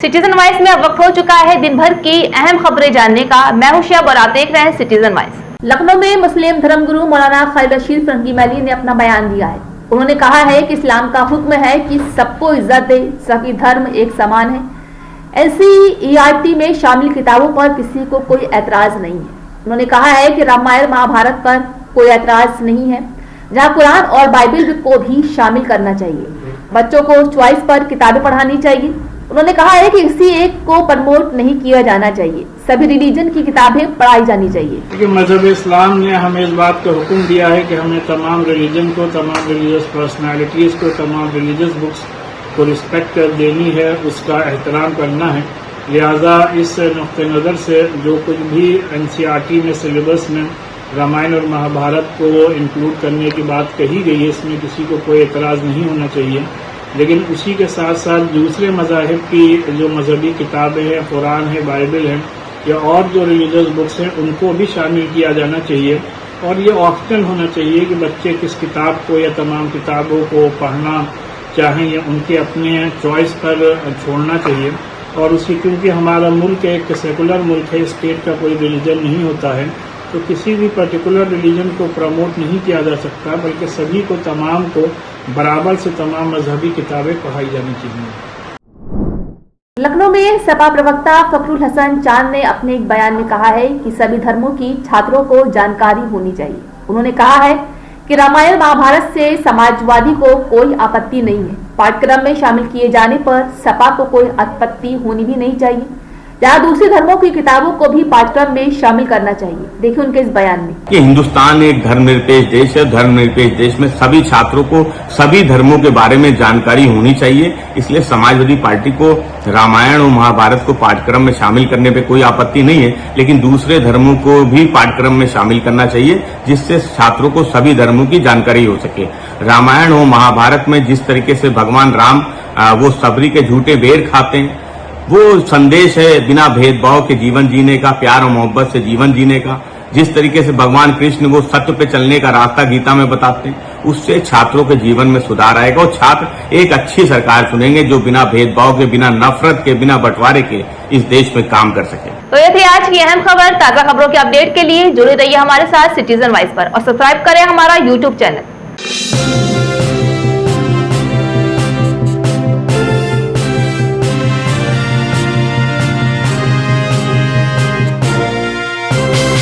Citizen wise में अब वक्त हो चुका है दिन भर की अहम खबरें जानने का। मैं हूं शिया और आप देख रहे हैं सिटीजन वाइज। लखनऊ में मुस्लिम धर्मगुरु मौलाना खालिद रशीद फरंगी मैली ने अपना बयान दिया है। उन्होंने कहा है कि इस्लाम का हुक्म है कि सबको इज्जत दे, सभी धर्म एक समान है। NCERT में शामिल किताबों पर किसी को कोई ऐतराज नहीं है। उन्होंने कहा है कि रामायण महाभारत पर कोई ऐतराज नहीं है, जहाँ कुरान और बाइबल को भी शामिल करना चाहिए। बच्चों को चॉइस पर किताबें पढ़ानी चाहिए। उन्होंने कहा है कि किसी एक को प्रमोट नहीं किया जाना चाहिए, सभी रिलीजन की किताबें पढ़ाई जानी चाहिए। क्योंकि मजहब इस्लाम ने हमें इस बात का हुक्म दिया है कि हमें तमाम रिलीजन को, तमाम रिलीजियस पर्सनालिटीज को, तमाम रिलीजियस बुक्स को रिस्पेक्ट देनी है, उसका एहतराम करना है। लिहाजा इस नुक्ते नज़र से जो कुछ भी NCERT में सिलेबस में रामायण और महाभारत को इंक्लूड करने की बात कही गई है, इसमें किसी को कोई एतराज़ नहीं होना चाहिए। लेकिन उसी के साथ साथ दूसरे मज़ाहिब की जो मजहबी किताबें हैं, कुरान है, बाइबल है या और जो रिलीजियस बुक्स हैं, उनको भी शामिल किया जाना चाहिए। और ये ऑप्शनल होना चाहिए कि बच्चे किस किताब को या तमाम किताबों को पढ़ना चाहें या उनके अपने चॉइस पर छोड़ना चाहिए। और उसी क्योंकि हमारा मुल्क एक सेकुलर मुल्क है, स्टेट का कोई रिलीजन नहीं होता है, तो किसी भी पर्टिकुलर रिलीजन को प्रमोट नहीं किया जा सकता, बल्कि सभी को, तमाम को बराबर से तमाम मजहबी किताबें पढ़ाई जानी चाहिए। लखनऊ में सपा प्रवक्ता फखरुल हसन चांद ने अपने एक बयान में कहा है कि सभी धर्मों की छात्रों को जानकारी होनी चाहिए। उन्होंने कहा है कि रामायण महाभारत से समाजवादी को कोई आपत्ति नहीं है। पाठ्यक्रम में शामिल किए जाने पर सपा को कोई आपत्ति होनी भी नहीं चाहिए, जहाँ दूसरे धर्मों की किताबों को भी पाठ्यक्रम में शामिल करना चाहिए। देखिए उनके इस बयान में कि हिंदुस्तान एक धर्मनिरपेक्ष देश है। धर्मनिरपेक्ष देश में सभी छात्रों को सभी धर्मों के बारे में जानकारी होनी चाहिए। इसलिए समाजवादी पार्टी को रामायण और महाभारत को पाठ्यक्रम में शामिल करने पे कोई आपत्ति नहीं है, लेकिन दूसरे धर्मों को भी पाठ्यक्रम में शामिल करना चाहिए, जिससे छात्रों को सभी धर्मों की जानकारी हो सके। रामायण और महाभारत में जिस तरीके से भगवान राम वो सबरी के झूठे बेर खाते हैं, वो संदेश है बिना भेदभाव के जीवन जीने का, प्यार और मोहब्बत से जीवन जीने का। जिस तरीके से भगवान कृष्ण वो सत्य पे चलने का रास्ता गीता में बताते हैं, उससे छात्रों के जीवन में सुधार आएगा और छात्र एक अच्छी सरकार चुनेंगे जो बिना भेदभाव के, बिना नफरत के, बिना बंटवारे के इस देश में काम कर सके। तो ये थी आज की अहम खबर। ताजा खबरों के अपडेट के लिए जुड़े रहिए हमारे साथ सिटीजन वाइज पर और सब्सक्राइब करें हमारा YouTube चैनल।